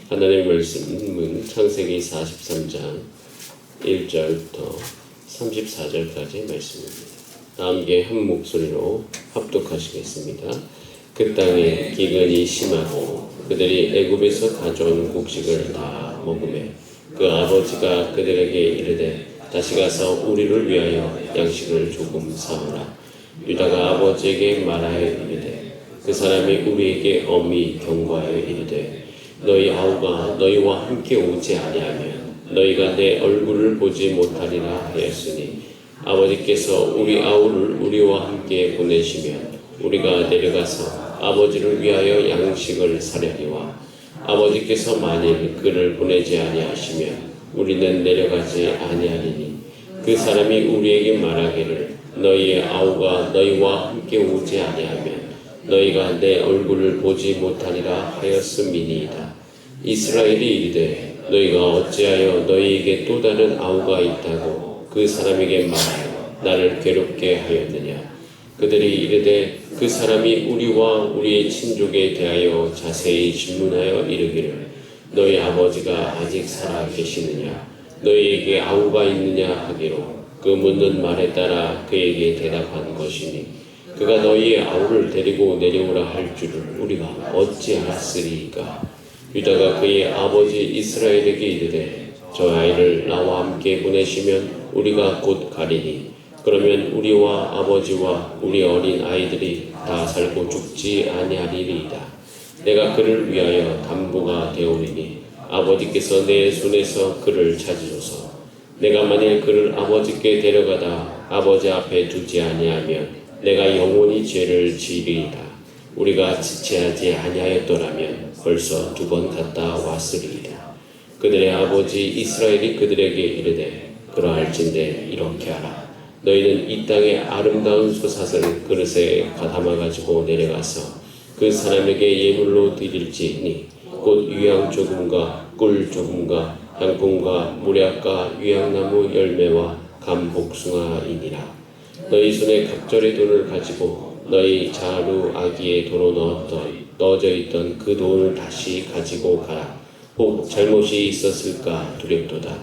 하나님의 말씀은 창세기 43장 1절부터 34절까지 말씀입니다. 다 함께 한 목소리로 합독하시겠습니다. 그 땅에 기근이 심하고 그들이 애굽에서 가져온 곡식을 다 먹으매 그 아버지가 그들에게 이르되 다시 가서 우리를 위하여 양식을 조금 사오라. 유다가 아버지에게 말하여 이르되 그 사람이 우리에게 엄히 경고하여 이르되 너희 아우가 너희와 함께 오지 아니하면 너희가 내 얼굴을 보지 못하리라 하였으니 아버지께서 우리 아우를 우리와 함께 보내시면 우리가 내려가서 아버지를 위하여 양식을 사려니와 아버지께서 만일 그를 보내지 아니하시면 우리는 내려가지 아니하리니 그 사람이 우리에게 말하기를 너희의 아우가 너희와 함께 오지 아니하면 너희가 내 얼굴을 보지 못하리라 하였음이니이다. 이스라엘이 이르되 너희가 어찌하여 너희에게 또 다른 아우가 있다고 그 사람에게 말하여 나를 괴롭게 하였느냐. 그들이 이르되 그 사람이 우리와 우리의 친족에 대하여 자세히 질문하여 이르기를 너희 아버지가 아직 살아 계시느냐 너희에게 아우가 있느냐 하기로 그 묻는 말에 따라 그에게 대답한 것이니 그가 너희의 아우를 데리고 내려오라 할 줄을 우리가 어찌 알았으리이까. 유다가 그의 아버지 이스라엘에게 이르되 저 아이를 나와 함께 보내시면 우리가 곧 가리니 그러면 우리와 아버지와 우리 어린 아이들이 다 살고 죽지 아니하리이다. 내가 그를 위하여 담보가 되오리니 아버지께서 내 손에서 그를 찾으소서. 내가 만일 그를 아버지께 데려가다 아버지 앞에 두지 아니하면 내가 영원히 죄를 지으리이다. 우리가 지체하지 아니하였더라면 벌써 2번 갔다 왔으리이다. 그들의 아버지 이스라엘이 그들에게 이르되 그러할진대 이렇게 하라. 너희는 이 땅의 아름다운 솟아을 그릇에 담아가지고 내려가서 그 사람에게 예물로 드릴지니 곧 유향 조금과 꿀 조금과 향품과 무략과 유향나무 열매와 감 복숭아이니라. 너희 손에 각절의 돈을 가지고 너희 자루 아기에 도로 넣어져 있던 그 돈을 다시 가지고 가라. 혹 잘못이 있었을까 두렵도다.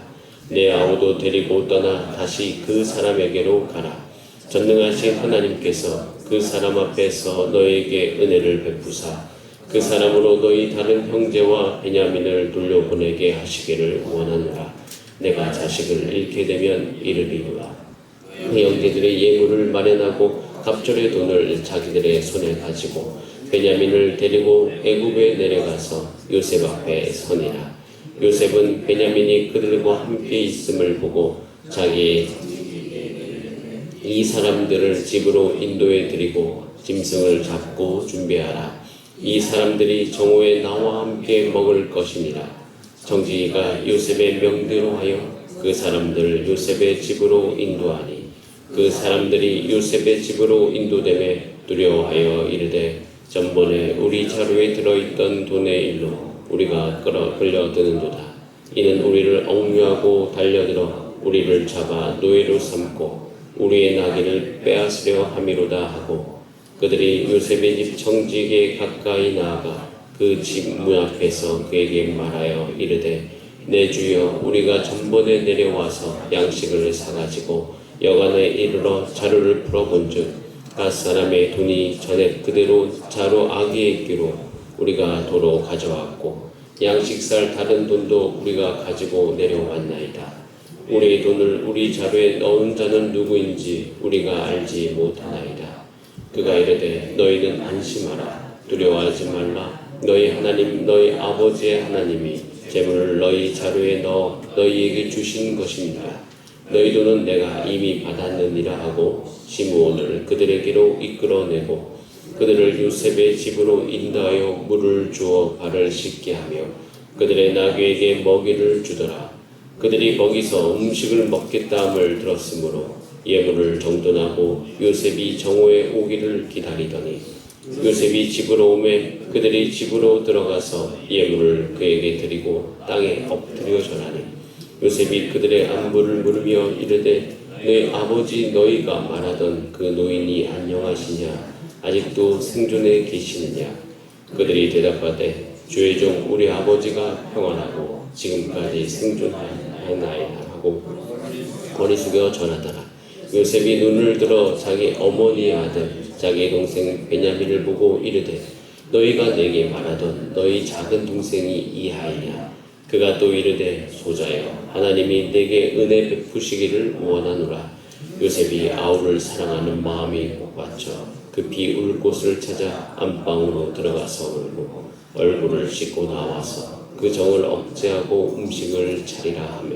내 아우도 데리고 떠나 다시 그 사람에게로 가라. 전능하신 하나님께서 그 사람 앞에서 너에게 은혜를 베푸사 그 사람으로 너희 다른 형제와 베냐민을 돌려보내게 하시기를 원하노라. 내가 자식을 잃게 되면 이르리로라. 그 형제들의 예물을 마련하고 갑절의 돈을 자기들의 손에 가지고 베냐민을 데리고 애굽에 내려가서 요셉 앞에 서니라. 요셉은 베냐민이 그들과 함께 있음을 보고 자기 이 사람들을 집으로 인도해 드리고 짐승을 잡고 준비하라. 이 사람들이 정오에 나와 함께 먹을 것이니라. 정지가 요셉의 명대로 하여 그 사람들을 요셉의 집으로 인도하니 그 사람들이 요셉의 집으로 인도됨에 두려워하여 이르되 전번에 우리 자루에 들어있던 돈의 일로 우리가 끌려드는도다. 이는 우리를 억류하고 달려들어 우리를 잡아 노예로 삼고 우리의 나귀를 빼앗으려 함이로다 하고 그들이 요셉의 집 정직에 가까이 나아가 그 집 문 앞에서 그에게 말하여 이르되 내 주여 우리가 전번에 내려와서 양식을 사가지고 여간에 이르러 자루를 풀어본즉 갓 사람의 돈이 전에 그대로 자루 아기에 있기로 우리가 도로 가져왔고 양식 살 다른 돈도 우리가 가지고 내려왔나이다. 우리의 돈을 우리 자루에 넣은 자는 누구인지 우리가 알지 못하나이다. 그가 이르되 너희는 안심하라. 두려워하지 말라. 너희 하나님 너희 아버지의 하나님이 재물을 너희 자루에 넣어 너희에게 주신 것입니다. 너희 돈은 내가 이미 받았느니라 하고 시므온을 그들에게로 이끌어내고 그들을 요셉의 집으로 인도하여 물을 주어 발을 씻게 하며 그들의 나귀에게 먹이를 주더라. 그들이 거기서 음식을 먹겠다함을 들었으므로 예물을 정돈하고 요셉이 정오에 오기를 기다리더니 요셉이 집으로 오매 그들이 집으로 들어가서 예물을 그에게 드리고 땅에 엎드려 절하니 요셉이 그들의 안부를 물으며 이르되 내 아버지 너희가 말하던 그 노인이 안녕하시냐 아직도 생존해 계시느냐. 그들이 대답하되 주의 종 우리 아버지가 평안하고 지금까지 생존하였나이다 하고 머리 숙여 전하더라. 요셉이 눈을 들어 자기 어머니의 아들 자기의 동생 베냐민을 보고 이르되 너희가 내게 말하던 너희 작은 동생이 이 아이냐. 그가 또 이르되 소자여 하나님이 내게 은혜 베푸시기를 원하노라. 요셉이 아우를 사랑하는 마음이 복받쳐 급히 울 곳을 찾아 안방으로 들어가서 울고 얼굴을 씻고 나와서 그 정을 억제하고 음식을 차리라 하며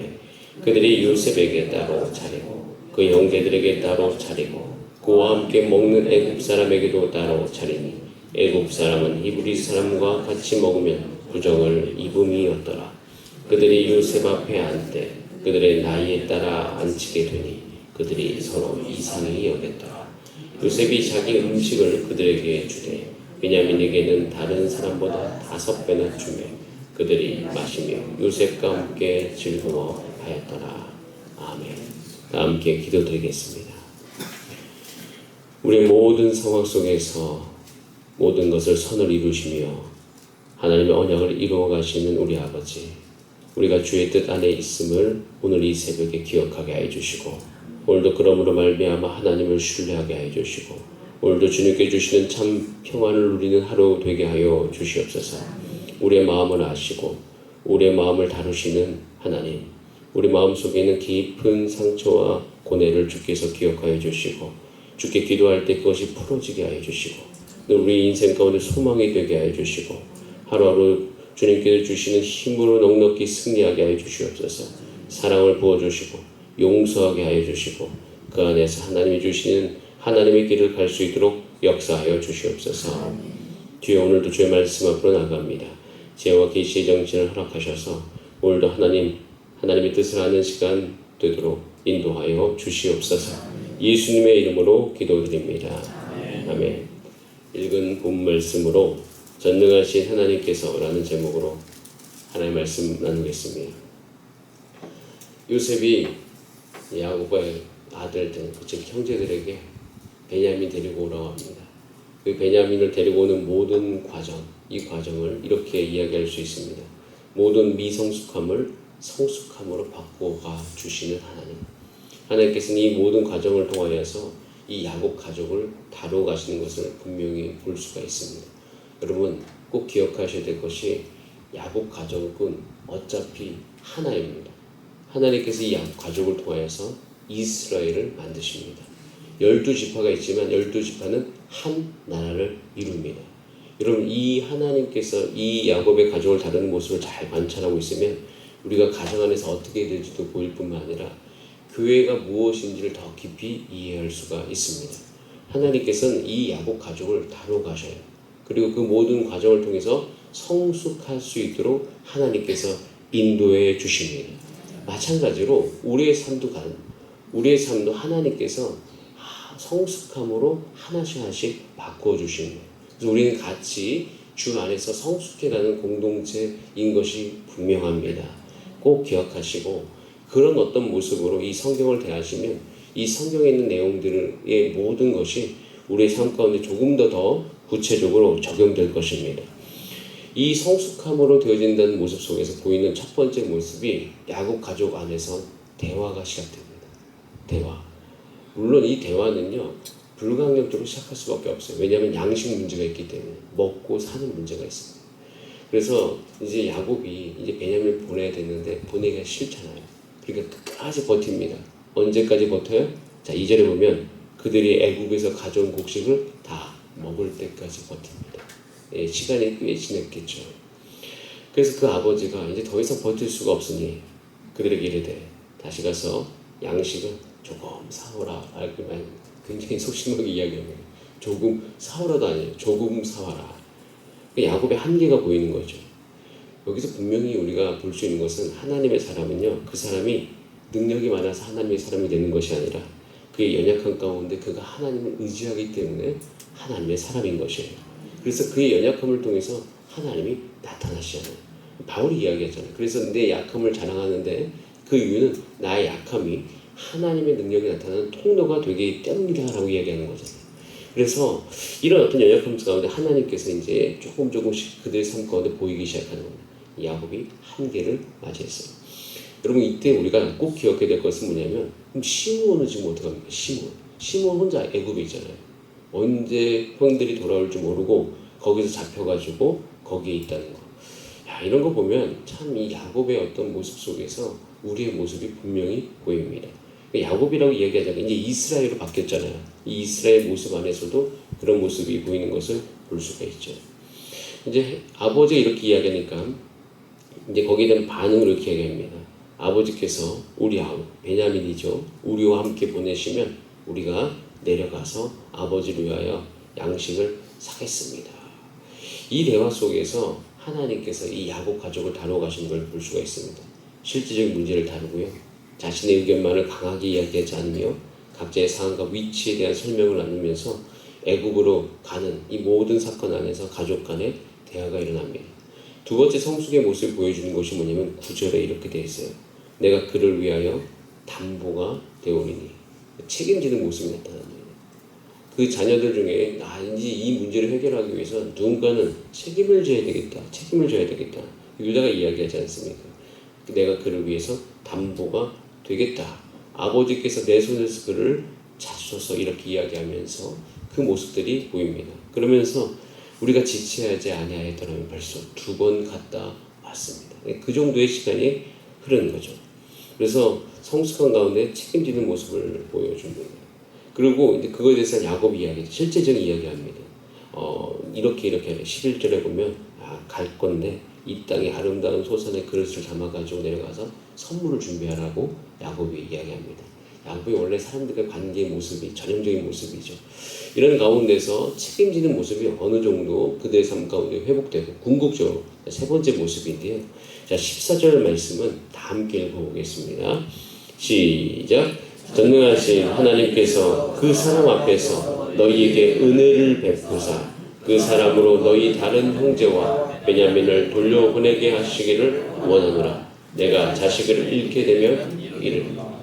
그들이 요셉에게 따로 차리고 그 형제들에게 따로 차리고 그와 함께 먹는 애굽 사람에게도 따로 차리니 애굽 사람은 히브리 사람과 같이 먹으면 부정을 입음이었더라. 그들이 요셉 앞에 앉되 그들의 나이에 따라 앉히게 되니 그들이 서로 이상히 여겼더라. 요셉이 자기 음식을 그들에게 주되 베냐민에게는 다른 사람보다 5배나 주며 그들이 마시며 요셉과 함께 즐거워하였더라. 아멘. 함께 기도드리겠습니다. 우리 모든 상황 속에서 모든 것을 선을 이루시며 하나님의 언약을 이루어 가시는 우리 아버지, 우리가 주의 뜻 안에 있음을 오늘 이 새벽에 기억하게 해주시고 오늘도 그러므로 말미암아 하나님을 신뢰하게 해주시고 오늘도 주님께 주시는 참 평안을 누리는 하루 되게 하여 주시옵소서. 우리의 마음을 아시고 우리의 마음을 다루시는 하나님, 우리 마음속에 있는 깊은 상처와 고뇌를 주께서 기억하여 주시고 주께 기도할 때 그것이 풀어지게 하여 주시고 우리 인생 가운데 소망이 되게 하여 주시고 하루하루 주님께서 주시는 힘으로 넉넉히 승리하게 하여 주시옵소서. 사랑을 부어주시고 용서하게 하여 주시고 그 안에서 하나님이 주시는 하나님의 길을 갈 수 있도록 역사하여 주시옵소서. 주여 오늘도 주의 말씀 앞으로 나갑니다. 지혜와 계시의 정신을 허락하셔서 오늘도 하나님의 뜻을 아는 시간 되도록 인도하여 주시옵소서. 예수님의 이름으로 기도드립니다. 아멘. 읽은 본 말씀으로 전능하신 하나님께서 라는 제목으로 하나님의 말씀 나누겠습니다. 요셉이 야곱의 아들들, 즉 형제들에게 베냐민 데리고 오라고 합니다. 그 베냐민을 데리고 오는 모든 과정, 이 과정을 이렇게 이야기할 수 있습니다. 모든 미성숙함을 성숙함으로 바꾸어가 주시는 하나님. 하나님께서는 이 모든 과정을 통하여서 이 야곱 가족을 다루어 가시는 것을 분명히 볼 수가 있습니다. 여러분 꼭 기억하셔야 될 것이 야곱 가족은 어차피 하나입니다. 하나님께서 이 야곱 가족을 통하여서 이스라엘을 만드십니다. 12지파가 있지만 12지파는 한 나라를 이룹니다. 여러분 이 하나님께서 이 야곱의 가족을 다루는 모습을 잘 관찰하고 있으면 우리가 가정 안에서 어떻게 될지도 보일 뿐만 아니라 교회가 무엇인지를 더 깊이 이해할 수가 있습니다. 하나님께서는 이 야곱 가족을 다루어 가셔요. 그리고 그 모든 과정을 통해서 성숙할 수 있도록 하나님께서 인도해 주십니다. 마찬가지로 우리의 삶도 하나님께서 성숙함으로 하나씩 바꾸어 주십니다. 그래서 우리는 같이 주 안에서 성숙해가는 공동체인 것이 분명합니다. 꼭 기억하시고 그런 어떤 모습으로 이 성경을 대하시면 이 성경에 있는 내용들의 모든 것이 우리의 삶 가운데 조금 더 구체적으로 적용될 것입니다. 이 성숙함으로 되어진다는 모습 속에서 보이는 첫 번째 모습이 야곱 가족 안에서 대화가 시작됩니다. 대화. 물론 이 대화는요 불가항력적으로 시작할 수밖에 없어요. 왜냐하면 양식 문제가 있기 때문에 먹고 사는 문제가 있습니다. 그래서 이제 야곱이 이제 베냐민을 보내야 되는데 보내기가 싫잖아요. 그러니까 끝까지 버팁니다. 언제까지 버텨요? 자 2절에 보면 그들이 애굽에서 가져온 곡식을 다 먹을 때까지 버팁니다. 예, 시간이 꽤 지났겠죠. 그래서 그 아버지가 이제 더 이상 버틸 수가 없으니 그들에게 이르되 다시 가서 양식을 조금 사오라. 굉장히 소심하게 이야기합니다. 조금 사오라도 아니에요. 조금 사와라. 야곱의 한계가 보이는 거죠. 여기서 분명히 우리가 볼 수 있는 것은 하나님의 사람은요, 그 사람이 능력이 많아서 하나님의 사람이 되는 것이 아니라 그의 연약한 가운데 그가 하나님을 의지하기 때문에 하나님의 사람인 것이에요. 그래서 그의 연약함을 통해서 하나님이 나타나시잖아요. 바울이 이야기했잖아요. 그래서 내 약함을 자랑하는데 그 이유는 나의 약함이 하나님의 능력이 나타나는 통로가 되기 때문이다 라고 이야기하는 거잖아요. 그래서 이런 어떤 연약함 가운데 하나님께서 이제 조금씩 그들의 삶 가운데 보이기 시작하는 겁니다. 야곱이 한계를 맞이했어요. 여러분 이때 우리가 꼭 기억해야 될 것은 뭐냐면 그럼 시므온은 지금 어떡합니까? 시므온 혼자 애굽에 있잖아요. 언제 형들이 돌아올지 모르고 거기서 잡혀가지고 거기에 있다는 거. 야, 이런 거 보면 참 이 야곱의 어떤 모습 속에서 우리의 모습이 분명히 보입니다. 야곱이라고 이야기하자면 이제 이스라엘로 바뀌었잖아요. 이 이스라엘 모습 안에서도 그런 모습이 보이는 것을 볼 수가 있죠. 이제 아버지가 이렇게 이야기하니까 이제 거기에 대한 반응을 이렇게 이야기합니다. 아버지께서 우리 아우 베냐민이죠. 우리와 함께 보내시면 우리가 내려가서 아버지를 위하여 양식을 사겠습니다. 이 대화 속에서 하나님께서 이 야곱 가족을 다루어 가시는 걸 볼 수가 있습니다. 실질적인 문제를 다루고요. 자신의 의견만을 강하게 이야기하지 않으며 각자의 상황과 위치에 대한 설명을 나누면서 애굽으로 가는 이 모든 사건 안에서 가족 간의 대화가 일어납니다. 두 번째 성숙의 모습을 보여주는 것이 뭐냐면 9절에 이렇게 되어 있어요. 내가 그를 위하여 담보가 되오리니. 책임지는 모습이 나타납니다. 그 자녀들 중에 이제 이 문제를 해결하기 위해서 누군가는 책임을 져야 되겠다. 유다가 이야기하지 않습니까? 내가 그를 위해서 담보가 되겠다. 아버지께서 내 손에서 그를 잡소서 이렇게 이야기하면서 그 모습들이 보입니다. 그러면서 우리가 지체하지 아니하였더라면 벌써 2번 갔다 왔습니다. 그 정도의 시간이 흐르는 거죠. 그래서 성숙한 가운데 책임지는 모습을 보여줍니다. 그리고 이제 그거에 대해서 야곱이 이야기죠. 실제적인 이야기합니다. 이렇게 11절에 보면 갈 건데 이 땅에 아름다운 소산의 그릇을 담아가지고 내려가서 선물을 준비하라고 야곱이 이야기합니다. 야곱이 원래 사람들과 관계의 모습이 전형적인 모습이죠. 이런 가운데서 책임지는 모습이 어느 정도 그들의 삶 가운데 회복되고 궁극적으로 세 번째 모습인데요. 자, 14절 말씀은 다 함께 읽어보겠습니다. 시작. 전능하신 하나님께서 그 사람 앞에서 너희에게 은혜를 베푸사 그 사람으로 너희 다른 형제와 베냐민을 돌려보내게 하시기를 원하노라. 내가 자식을 잃게 되면 이르리라.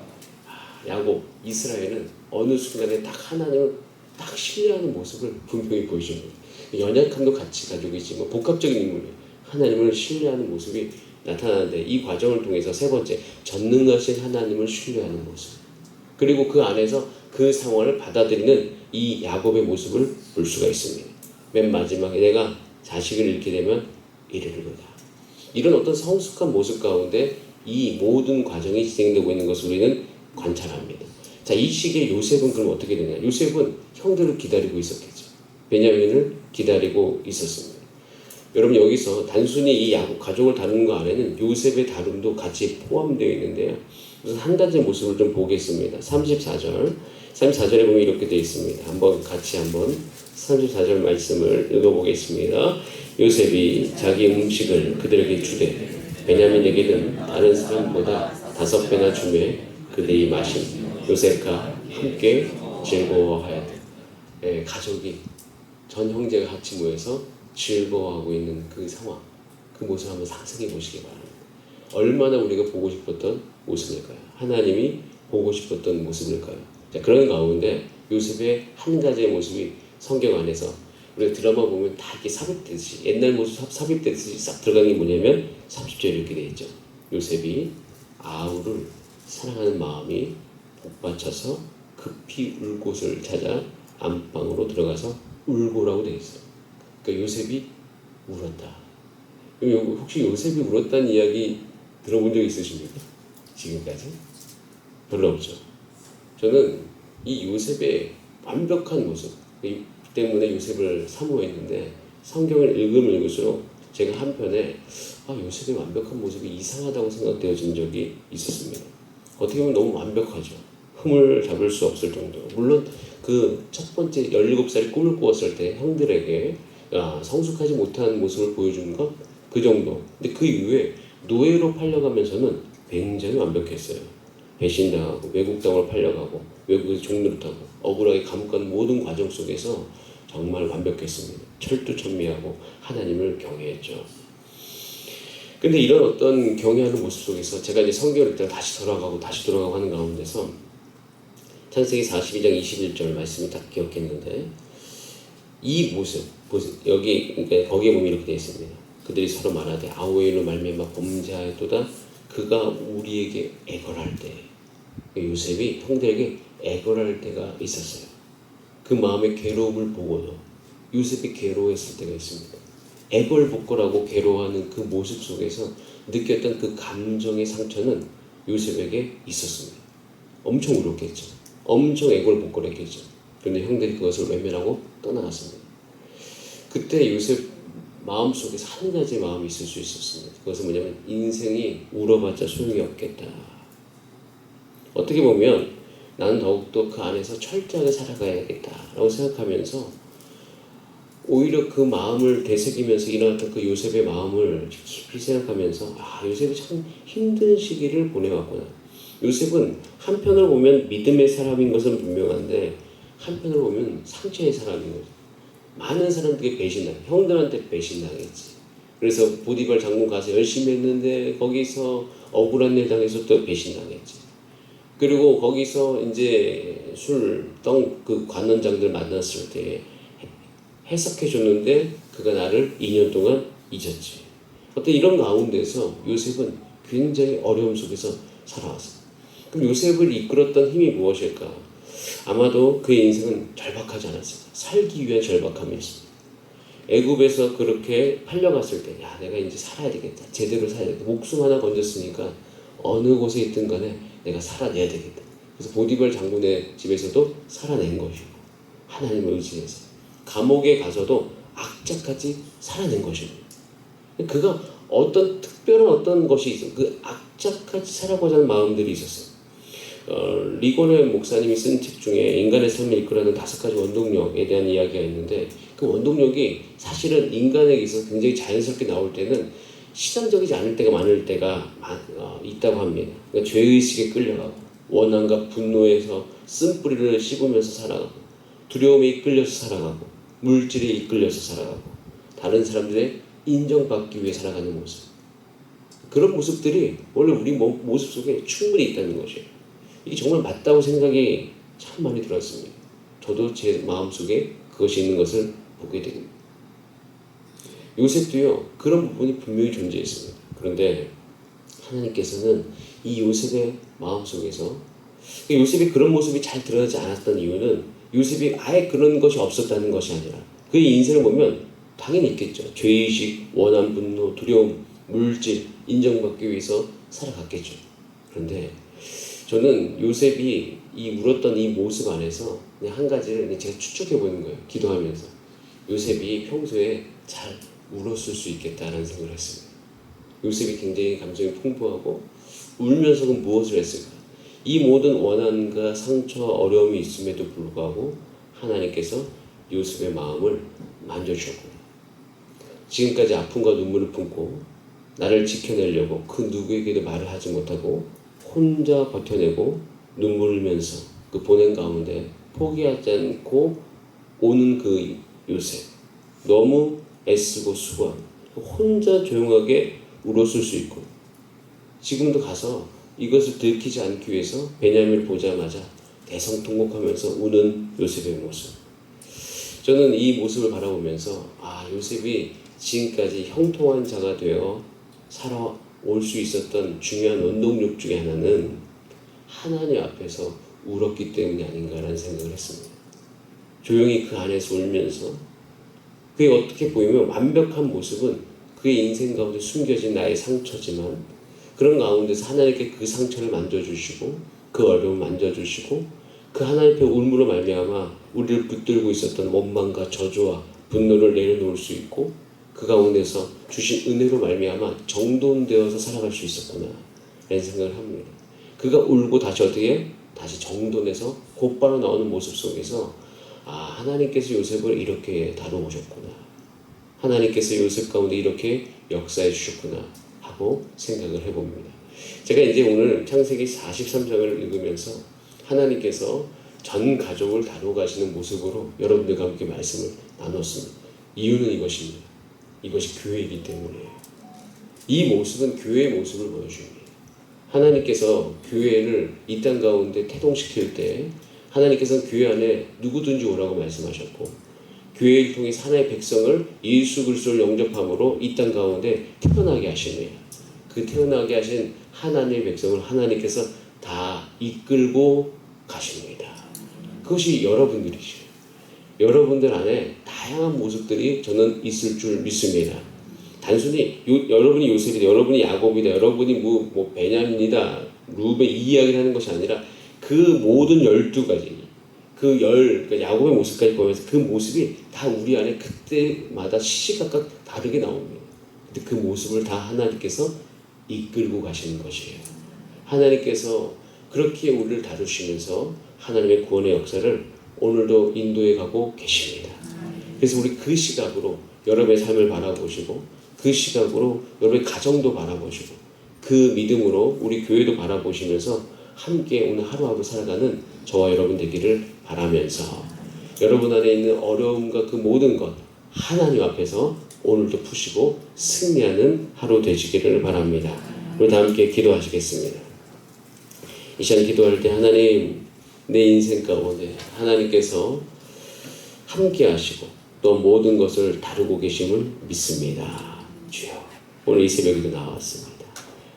야곱, 이스라엘은 어느 순간에 딱 하나님을 딱 신뢰하는 모습을 분명히 보여줍니다. 연약함도 같이 가지고 있지만 복합적인 인물이에요. 하나님을 신뢰하는 모습이 나타나는데 이 과정을 통해서 세 번째, 전능하신 하나님을 신뢰하는 모습. 그리고 그 안에서 그 상황을 받아들이는 이 야곱의 모습을 볼 수가 있습니다. 맨 마지막에 내가 자식을 잃게 되면 이르리로다. 이런 어떤 성숙한 모습 가운데 이 모든 과정이 진행되고 있는 것을 우리는 관찰합니다. 자, 이 시기에 요셉은 그럼 어떻게 되냐? 요셉은 형들을 기다리고 있었겠죠. 베냐민을 기다리고 있었습니다. 여러분 여기서 단순히 이 야곱 가족을 다루는 거 안에는 요셉의 다룸도 같이 포함되어 있는데요. 그래서 한 가지 모습을 좀 보겠습니다. 34절에 보면 이렇게 되어 있습니다. 같이 한번 34절 말씀을 읽어보겠습니다. 요셉이 자기 음식을 그들에게 주되 베냐민에게는 다른 사람보다 5배나 주매 그들이 마신 요셉과 함께 즐거워하였다. 가족이 전 형제가 같이 모여서 즐거워하고 있는 그 상황, 그 모습을 한번 상상해 보시기 바랍니다. 얼마나 우리가 보고 싶었던 모습일까요? 하나님이 보고 싶었던 모습일까요? 자, 그런 가운데 요셉의 한 가지의 모습이 성경 안에서 우리가 드라마 보면 다 이렇게 삽입되듯이 옛날 모습 삽입되듯이 싹 들어가는 게 뭐냐면 30절에 이렇게 되어 있죠. 요셉이 아우를 사랑하는 마음이 복받쳐서 급히 울 곳을 찾아 안방으로 들어가서 울고라고 되어 있어요. 그러니까 요셉이 울었다. 혹시 요셉이 울었다는 이야기 들어본 적 있으십니까? 지금까지? 별로 없죠. 저는 이 요셉의 완벽한 모습 때문에 요셉을 사모했는데 성경을 읽으면 읽을수록 제가 한편에 요셉의 완벽한 모습이 이상하다고 생각되어진 적이 있었습니다. 어떻게 보면 너무 완벽하죠. 흠을 잡을 수 없을 정도로. 물론 그 첫 번째 17살이 꿈을 꾸었을 때 형들에게 성숙하지 못한 모습을 보여주는 것 그 정도. 근데 그 이후에 노예로 팔려가면서는 굉장히 완벽했어요. 배신당하고 외국 땅으로 팔려가고 외국에서 종노릇하고 억울하게 감옥 가는 모든 과정 속에서 정말 완벽했습니다. 철두철미하고 하나님을 경외했죠. 근데 이런 어떤 경외하는 모습 속에서 제가 이제 성경을 읽다가 다시 돌아가고 하는 가운데서 창세기 42장 21절 말씀이 딱 기억했는데 이 모습 보세요. 여기 그러니까 거기에 보면 이렇게 되어 있습니다. 그들이 서로 말하되 아우엘로 말미암아 범죄하였도다. 그가 우리에게 애걸할 때 요셉이 형들에게 애걸할 때가 있었어요. 그 마음의 괴로움을 보고도 요셉이 괴로워했을 때가 있습니다. 애걸복걸하고 괴로워하는 그 모습 속에서 느꼈던 그 감정의 상처는 요셉에게 있었습니다. 엄청 울었겠죠. 엄청 애걸복걸했겠죠. 그런데 형들이 그것을 외면하고 떠나갔습니다. 그때 요셉 마음속에서 한 가지 마음이 있을 수 있었습니다. 그것은 뭐냐면 인생이 울어봤자 소용이 없겠다. 어떻게 보면 나는 더욱더 그 안에서 철저하게 살아가야겠다라고 생각하면서 오히려 그 마음을 되새기면서 일어났던 그 요셉의 마음을 깊이 생각하면서 요셉이 참 힘든 시기를 보내왔구나. 요셉은 한편으로 보면 믿음의 사람인 것은 분명한데 한편으로 보면 상처의 사람인 거죠. 많은 사람들에게 배신당, 형들한테 배신당했지. 그래서 보디발 장군 가서 열심히 했는데 거기서 억울한 일 당해서 또 배신당했지. 그리고 거기서 이제 그 관원장들 만났을 때 해석해 줬는데 그가 나를 2년 동안 잊었지. 어떤 이런 가운데서 요셉은 굉장히 어려움 속에서 살아왔어. 그럼 요셉을 이끌었던 힘이 무엇일까? 아마도 그의 인생은 절박하지 않았을까. 살기 위한 절박함이었습니다. 애굽에서 그렇게 팔려갔을 때, 내가 이제 살아야 되겠다. 제대로 살아야 되겠다. 목숨 하나 건졌으니까 어느 곳에 있든 간에 내가 살아내야 되겠다. 그래서 보디발 장군의 집에서도 살아낸 것이고, 하나님을 의지해서 감옥에 가서도 악착같이 살아낸 것입니다. 그가 특별한 어떤 것이 있어. 그 악착같이 살아보자는 마음들이 있었어요. 리고네 목사님이 쓴 책 중에 인간의 삶을 이끌어가는 5가지 원동력에 대한 이야기가 있는데 그 원동력이 사실은 인간에게 있어서 굉장히 자연스럽게 나올 때는 시선적이지 않을 때가 많을 때가 있다고 합니다. 그러니까 죄의식에 끌려가고 원한과 분노에서 쓴뿌리를 씹으면서 살아가고 두려움에 이끌려서 살아가고 물질에 이끌려서 살아가고 다른 사람들의 인정받기 위해 살아가는 모습, 그런 모습들이 원래 우리 모습 속에 충분히 있다는 것이에요. 이게 정말 맞다고 생각이 참 많이 들었습니다. 저도 제 마음속에 그것이 있는 것을 보게 됩니다. 요셉도요, 그런 부분이 분명히 존재했습니다. 그런데 하나님께서는 이 요셉의 마음속에서 요셉이 그런 모습이 잘 드러나지 않았던 이유는 요셉이 아예 그런 것이 없었다는 것이 아니라 그의 인생을 보면 당연히 있겠죠. 죄의식, 원한, 분노, 두려움, 물질, 인정받기 위해서 살아갔겠죠. 그런데 저는 요셉이 이 울었던 이 모습 안에서 그냥 한 가지를 제가 추측해 보는 거예요. 기도하면서. 요셉이 평소에 잘 울었을 수 있겠다라는 생각을 했습니다. 요셉이 굉장히 감정이 풍부하고 울면서 무엇을 했을까? 이 모든 원한과 상처, 어려움이 있음에도 불구하고 하나님께서 요셉의 마음을 만져주셨구나. 지금까지 아픔과 눈물을 품고 나를 지켜내려고 그 누구에게도 말을 하지 못하고 혼자 버텨내고 눈물 흘면서 그 보낸 가운데 포기하지 않고 오는 그 요셉, 너무 애쓰고 수고하고 혼자 조용하게 울었을 수 있고 지금도 가서 이것을 들키지 않기 위해서 베냐민을 보자마자 대성통곡하면서 우는 요셉의 모습, 저는 이 모습을 바라보면서 요셉이 지금까지 형통한 자가 되어 살아올 수 있었던 중요한 원동력 중에 하나는 하나님 앞에서 울었기 때문이 아닌가라는 생각을 했습니다. 조용히 그 안에서 울면서 그게 어떻게 보이면 완벽한 모습은 그의 인생 가운데 숨겨진 나의 상처지만 그런 가운데서 하나님께 그 상처를 만져주시고 그 어려움을 만져주시고 그 하나님의 울음으로 말미암아 우리를 붙들고 있었던 원망과 저주와 분노를 내려놓을 수 있고 그 가운데서 주신 은혜로 말미암아 정돈되어서 살아갈 수 있었구나 라는 생각을 합니다. 그가 울고 다시 정돈해서 곧바로 나오는 모습 속에서 하나님께서 요셉을 이렇게 다루셨구나, 하나님께서 요셉 가운데 이렇게 역사해 주셨구나 하고 생각을 해봅니다. 제가 이제 오늘 창세기 43장을 읽으면서 하나님께서 전 가족을 다루고 가시는 모습으로 여러분들과 함께 말씀을 나눴습니다. 이유는 이것입니다. 이것이 교회이기 때문이에요. 이 모습은 교회의 모습을 보여줍니다. 하나님께서 교회를 이 땅 가운데 태동시킬 때 하나님께서는 교회 안에 누구든지 오라고 말씀하셨고 교회를 통해 하나님의 백성을 예수 그리스도를 영접함으로 이 땅 가운데 태어나게 하시네요. 그 태어나게 하신 하나님의 백성을 하나님께서 다 이끌고 가십니다. 그것이 여러분들이죠. 여러분들 안에 다양한 모습들이 저는 있을 줄 믿습니다. 단순히 여러분이 요셉이다, 여러분이 야곱이다, 여러분이 뭐 베냐민이다, 루벤 이 이야기를 하는 것이 아니라 그 모든 12가지 그러니까 야곱의 모습까지 보면서 그 모습이 다 우리 안에 그때마다 시시각각 다르게 나옵니다. 근데 그 모습을 다 하나님께서 이끌고 가시는 것이에요. 하나님께서 그렇게 우리를 다루시면서 하나님의 구원의 역사를 오늘도 인도해 가고 계십니다. 그래서 우리 그 시각으로 여러분의 삶을 바라보시고 그 시각으로 여러분의 가정도 바라보시고 그 믿음으로 우리 교회도 바라보시면서 함께 오늘 하루하루 살아가는 저와 여러분 되기를 바라면서 여러분 안에 있는 어려움과 그 모든 것 하나님 앞에서 오늘도 푸시고 승리하는 하루 되시기를 바랍니다. 우리 다 함께 기도하시겠습니다. 이 시간 기도할 때 하나님 내 인생 가운데 하나님께서 함께 하시고 또 모든 것을 다루고 계심을 믿습니다. 주여 오늘 이 새벽에도 나왔습니다.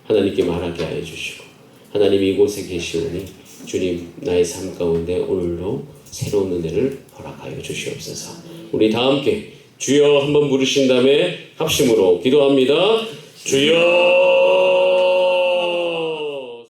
하나님께 말하게 하여 주시고 하나님 이곳에 계시오니 주님 나의 삶 가운데 오늘도 새로운 은혜를 허락하여 주시옵소서. 우리 다 함께 주여 한번 부르신 다음에 합심으로 기도합니다. 주여